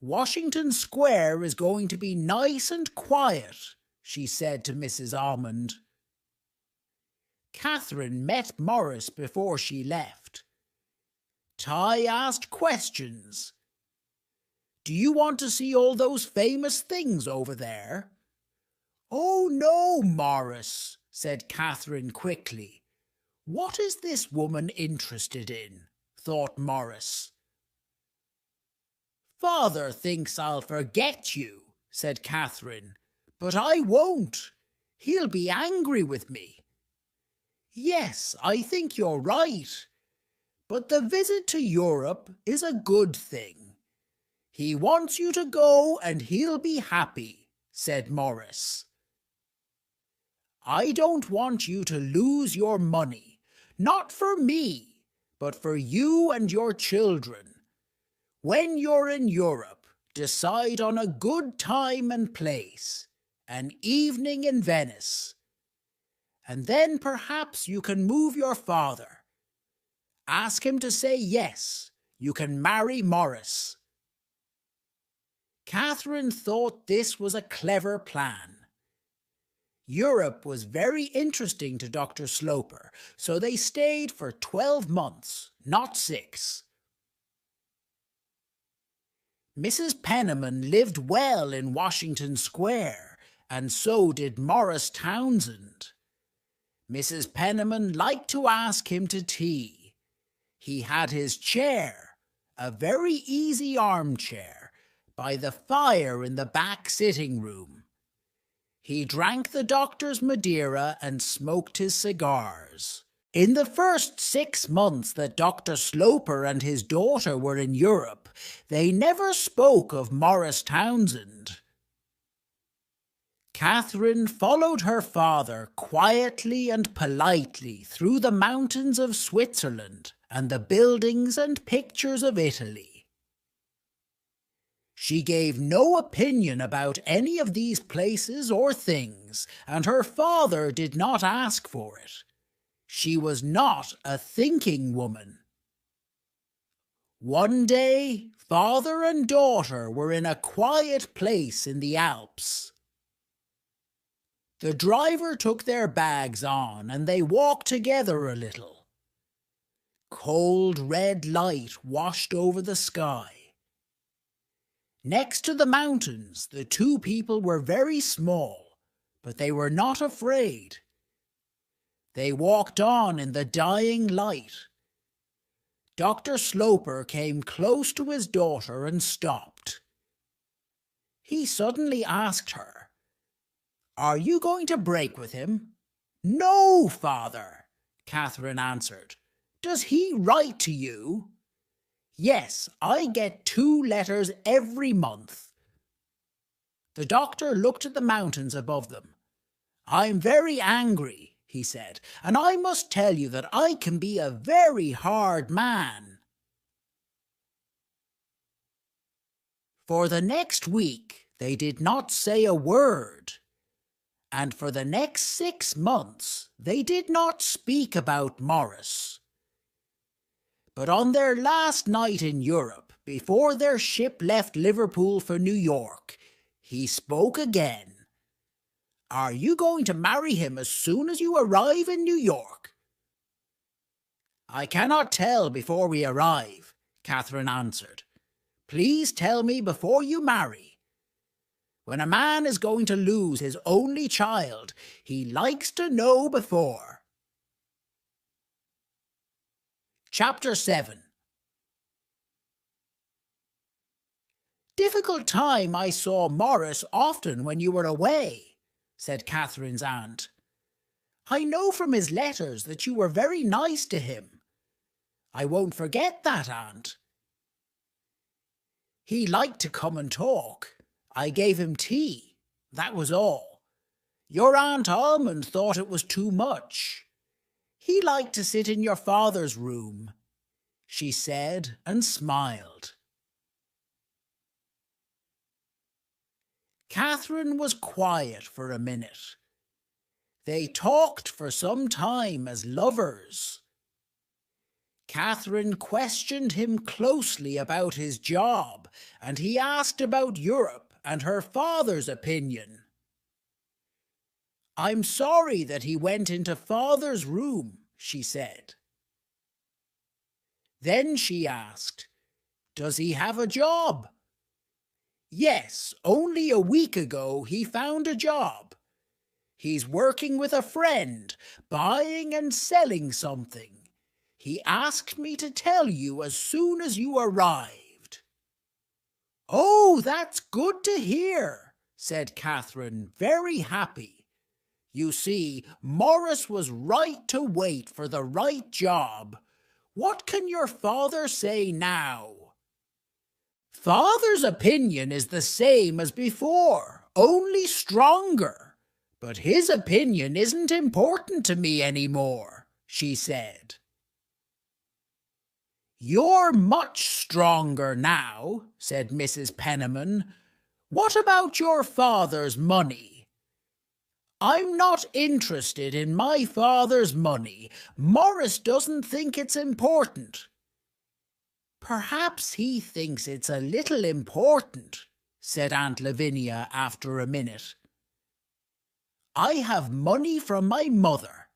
"Washington Square is going to be nice and quiet," she said to Mrs. Almond. Catherine met Morris before she left. Ty asked questions. "Do you want to see all those famous things over there?" "Oh no, Morris," said Catherine quickly. What is this woman interested in? Thought Morris. "Father thinks I'll forget you," said Catherine, "but I won't. He'll be angry with me." "Yes, I think you're right. But the visit to Europe is a good thing. He wants you to go and he'll be happy. said Morris. I don't want you to lose your money, not for me, but for you and your children. When you're in Europe, decide on a good time and place, an evening in Venice, and then perhaps you can move your father. Ask him to say yes, you can marry Morris. Catherine thought this was a clever plan. Europe was very interesting to Dr. Sloper, so they stayed for 12 months, not 6. Mrs. Penniman lived well in Washington Square, and so did Morris Townsend. Mrs. Penniman liked to ask him to tea. He had his chair, a very easy armchair, by the fire in the back sitting room. He drank the doctor's Madeira and smoked his cigars. In the first 6 months that Dr. Sloper and his daughter were in Europe, they never spoke of Morris Townsend. Catherine followed her father quietly and politely through the mountains of Switzerland and the buildings and pictures of Italy. She gave no opinion about any of these places or things, and her father did not ask for it. She was not a thinking woman. One day, father and daughter were in a quiet place in the Alps. The driver took their bags on, and they walked together a little. Cold red light washed over the sky. Next to the mountains, the two people were very small, but they were not afraid. They walked on in the dying light. Dr. Sloper came close to his daughter and stopped. He suddenly asked her, "Are you going to break with him?" "No, father," Catherine answered. "Does he write to you?" "Yes, I get 2 letters every month." The doctor looked at the mountains above them. "I'm very angry," he said, "and I must tell you that I can be a very hard man." For the next week, they did not say a word. And for the next 6 months, they did not speak about Morris. But on their last night in Europe, before their ship left Liverpool for New York, he spoke again. "Are you going to marry him as soon as you arrive in New York?" "I cannot tell before we arrive," Catherine answered. "Please tell me before you marry. When a man is going to lose his only child, he likes to know before." Chapter 7. "Difficult time I saw Morris often when you were away," said Catherine's aunt. "I know from his letters that you were very nice to him. I won't forget that, aunt. He liked to come and talk. I gave him tea. That was all. Your Aunt Almond thought it was too much. He liked to sit in your father's room," she said and smiled. Catherine was quiet for a minute. They talked for some time as lovers. Catherine questioned him closely about his job, and he asked about Europe and her father's opinion. "I'm sorry that he went into father's room," she said. Then she asked, "Does he have a job?" "Yes, only a week ago he found a job. He's working with a friend, buying and selling something. He asked me to tell you as soon as you arrived." "Oh, that's good to hear," said Catherine, very happy. You see, Morris was right to wait for the right job. What can your father say now?" "Father's opinion is the same as before. only stronger. But his opinion isn't important to me anymore, she said. You're much stronger now, said Mrs. Penniman. What about your father's money? I'm not interested in my father's money. Morris doesn't think it's important. Perhaps he thinks it's a little important, said Aunt Lavinia after a minute. I have money from my mother,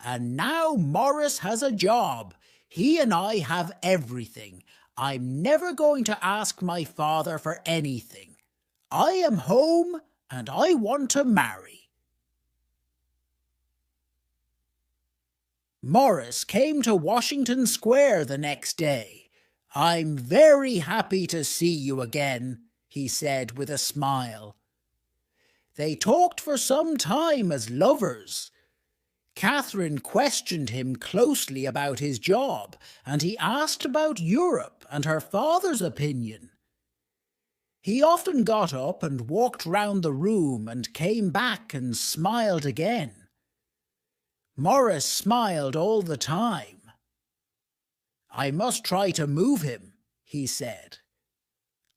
and now Morris has a job. He and I have everything. I'm never going to ask my father for anything. I am home and I want to marry. Morris came to Washington Square the next day. I'm very happy to see you again, he said with a smile. They talked for some time as lovers. Catherine questioned him closely about his job, and he asked about Europe and her father's opinion. He often got up and walked round the room and came back and smiled again. Morris smiled all the time. I must try to move him, he said.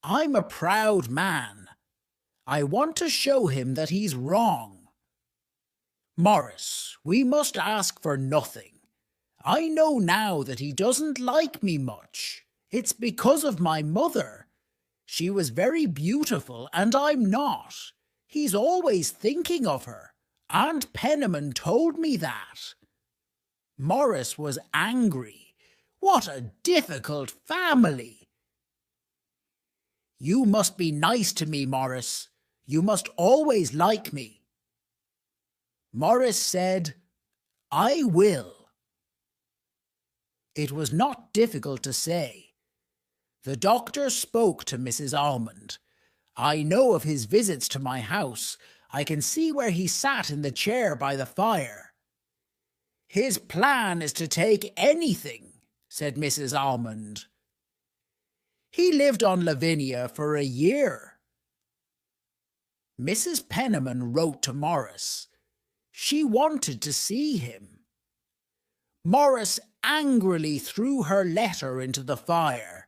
I'm a proud man. I want to show him that he's wrong. Morris, we must ask for nothing. I know now that he doesn't like me much. It's because of my mother. She was very beautiful and I'm not. He's always thinking of her. Aunt Penniman told me that. Morris was angry. What a difficult family! You must be nice to me, Morris. You must always like me. Morris said, I will. It was not difficult to say. The doctor spoke to Mrs. Almond. I know of his visits to my house. I can see where he sat in the chair by the fire. His plan is to take anything, said Mrs. Almond. He lived on Lavinia for a year. Mrs. Penniman wrote to Morris. She wanted to see him. Morris angrily threw her letter into the fire.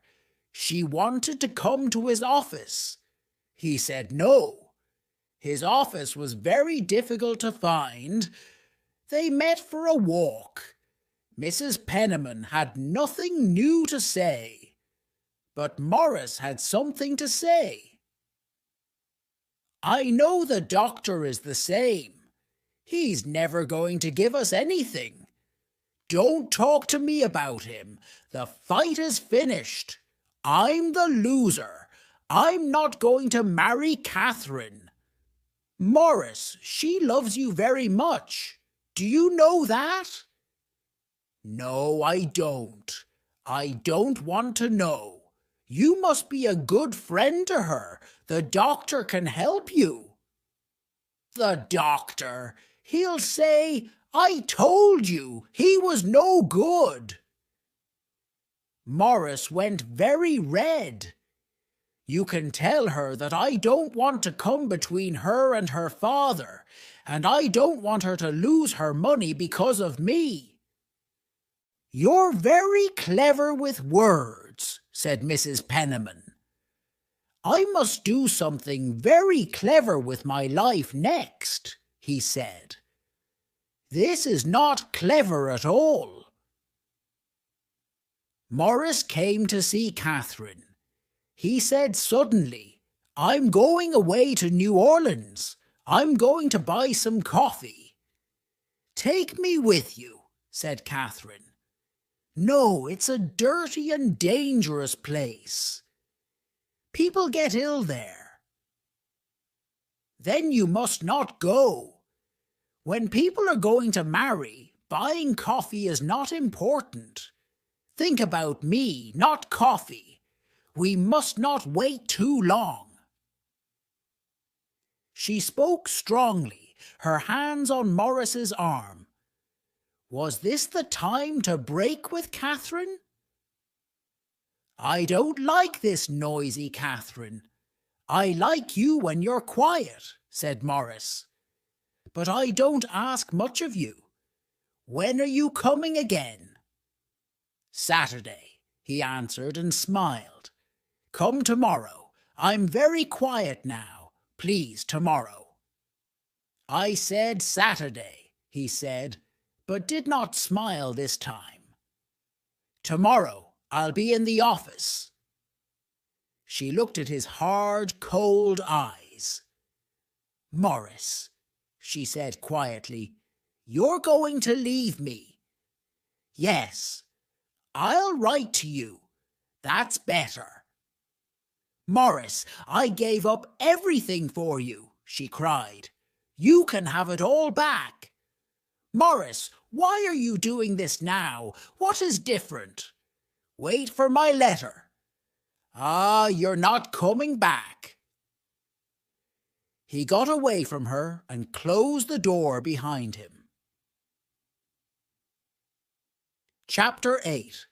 She wanted to come to his office. He said no. His office was very difficult to find. They met for a walk. Mrs. Penniman had nothing new to say, but Morris had something to say. I know the doctor is the same. He's never going to give us anything. Don't talk to me about him. The fight is finished. I'm the loser. I'm not going to marry Catherine. Morris, she loves you very much. Do you know that? No, I don't. I don't want to know. You must be a good friend to her. The doctor can help you. The doctor, he'll say, I told you, he was no good. Morris went very red. You can tell her that I don't want to come between her and her father, and I don't want her to lose her money because of me. You're very clever with words, said Mrs. Penniman. I must do something very clever with my life next, he said. This is not clever at all. Morris came to see Catherine. He said suddenly, I'm going away to New Orleans. I'm going to buy some coffee. Take me with you, said Catherine. No, it's a dirty and dangerous place. People get ill there. Then you must not go. When people are going to marry, buying coffee is not important. Think about me, not coffee. We must not wait too long. She spoke strongly, her hands on Morris's arm. Was this the time to break with Catherine? I don't like this noisy Catherine. I like you when you're quiet, said Morris. But I don't ask much of you. When are you coming again? Saturday, he answered and smiled. Come tomorrow. I'm very quiet now. Please, tomorrow. I said Saturday, he said, but did not smile this time. Tomorrow, I'll be in the office. She looked at his hard, cold eyes. Morris, she said quietly, you're going to leave me. Yes, I'll write to you. That's better. Morris, I gave up everything for you, she cried. You can have it all back. Morris, why are you doing this now? What is different? Wait for my letter. Ah, you're not coming back. He got away from her and closed the door behind him. Chapter 8.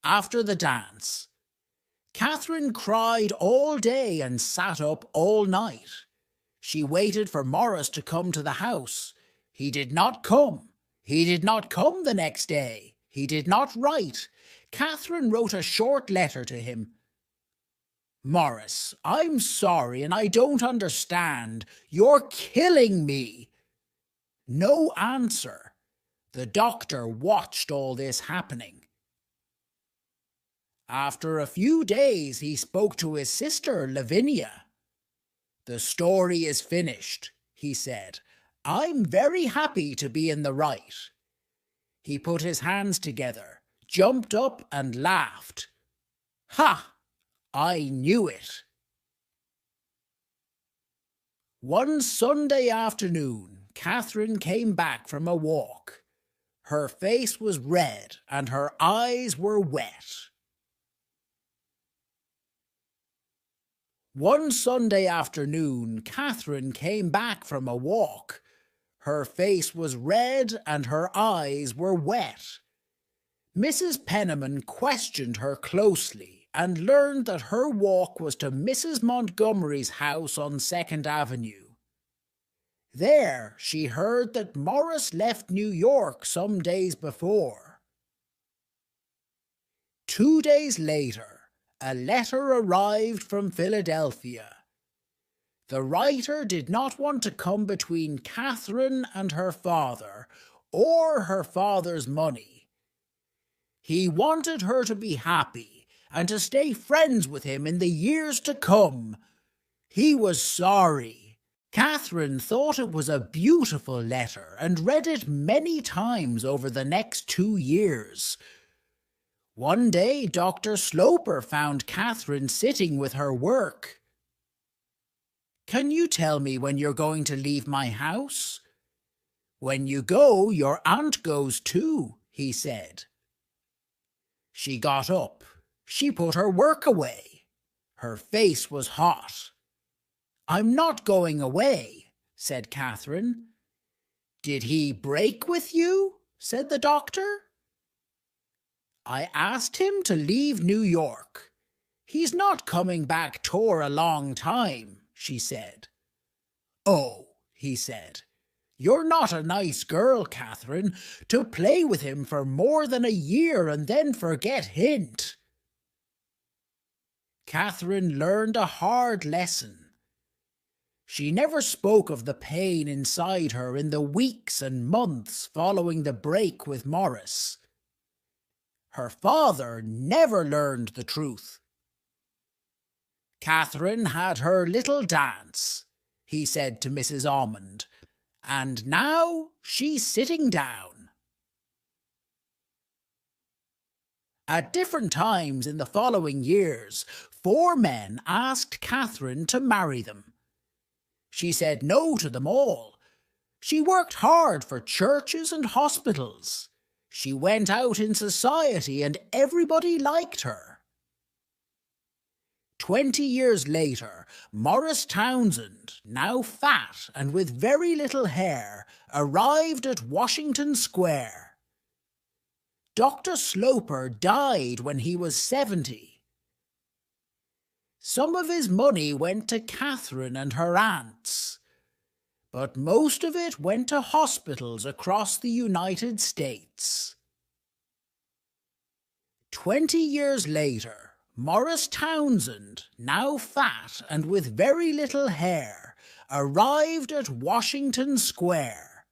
After the dance, Catherine cried all day and sat up all night. She waited for Morris to come to the house. He did not come. He did not come the next day. He did not write. Catherine wrote a short letter to him. Morris, I'm sorry and I don't understand. You're killing me. No answer. The doctor watched all this happening. After a few days, he spoke to his sister, Lavinia. The story is finished, he said. I'm very happy to be in the right. He put his hands together, jumped up and laughed. Ha! I knew it. One Sunday afternoon, Catherine came back from a walk. Her face was red and her eyes were wet. One Sunday afternoon, Catherine came back from a walk. Her face was red and her eyes were wet. Mrs. Penniman questioned her closely and learned that her walk was to Mrs. Montgomery's house on 2nd Avenue. There she heard that Morris left New York some days before. 2 days later, a letter arrived from Philadelphia. The writer did not want to come between Catherine and her father, or her father's money. He wanted her to be happy and to stay friends with him in the years to come. He was sorry. Catherine thought it was a beautiful letter and read it many times over the next 2 years. One day, Dr. Sloper found Catherine sitting with her work. Can you tell me when you're going to leave my house? When you go, your aunt goes too, he said. She got up. She put her work away. Her face was hot. I'm not going away, said Catherine. Did he break with you? Said the doctor. I asked him to leave New York. He's not coming back for a long time, she said. Oh, he said, you're not a nice girl, Catherine, to play with him for more than a year and then forget hint. Catherine learned a hard lesson. She never spoke of the pain inside her in the weeks and months following the break with Morris. Her father never learned the truth. Catherine had her little dance, he said to Mrs. Almond, and now she's sitting down. At different times in the following years, 4 men asked Catherine to marry them. She said no to them all. She worked hard for churches and hospitals. She went out in society and everybody liked her. 20 years later, Morris Townsend, now fat and with very little hair, arrived at Washington Square. Dr. Sloper died when he was 70. Some of his money went to Catherine and her aunts, but most of it went to hospitals across the United States. 20 years later, Morris Townsend, now fat and with very little hair, arrived at Washington Square.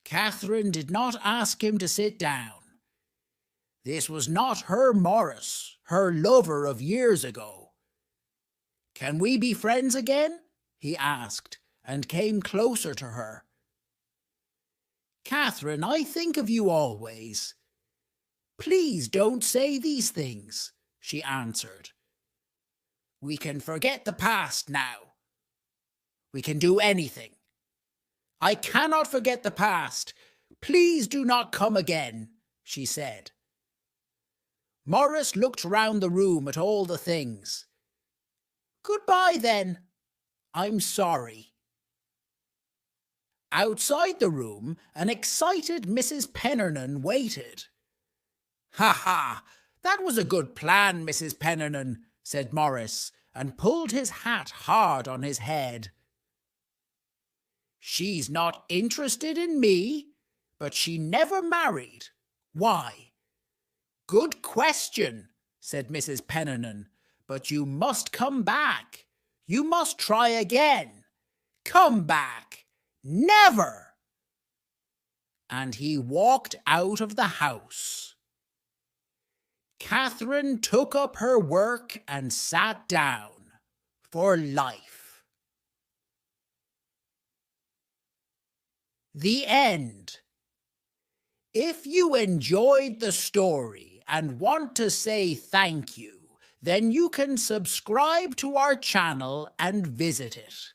Catherine did not ask him to sit down. This was not her Morris, her lover of years ago. "Can we be friends again?" he asked, and came closer to her. "Catherine, I think of you always." "Please don't say these things," she answered. "We can forget the past now. We can do anything." "I cannot forget the past. Please do not come again," she said. Morris looked round the room at all the things. "Goodbye, then. I'm sorry." Outside the room, an excited Mrs. Pennernan waited. "Ha ha! That was a good plan, Mrs. Pennernan," said Morris, and pulled his hat hard on his head. "She's not interested in me, but she never married. Why?" "Good question," said Mrs. Pennernan, "but you must come back. You must try again. Come back. Never!" And he walked out of the house. Catherine took up her work and sat down for life. The end. If you enjoyed the story and want to say thank you, then you can subscribe to our channel and visit it.